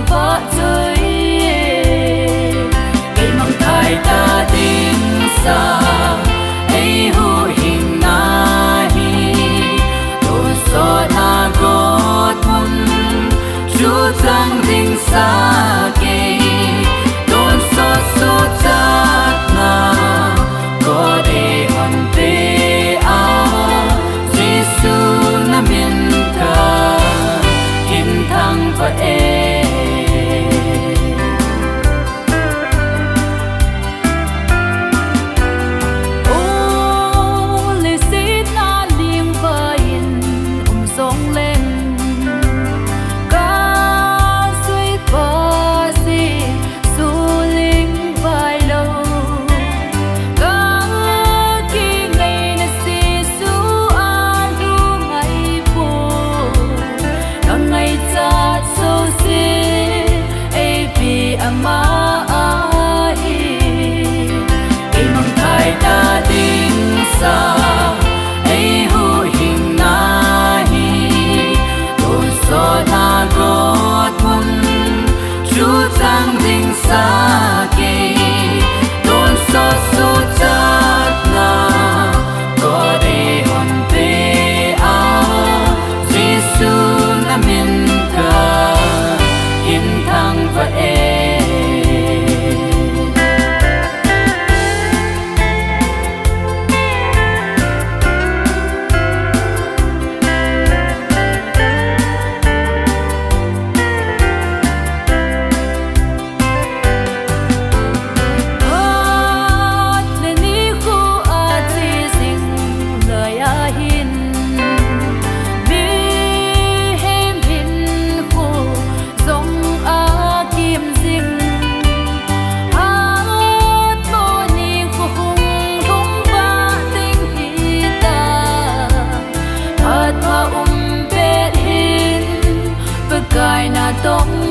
vợ chơi cây mong thay ta tình xa ấy hu hình na hi tu so na gót mun chú tăng tình xa cây tôn so so chát na có để hòn tê a Giêsu na miền ca in thăng và xa kê tôn so so chát na có để hòn tê a Giêsu na miền ca in thăng và tông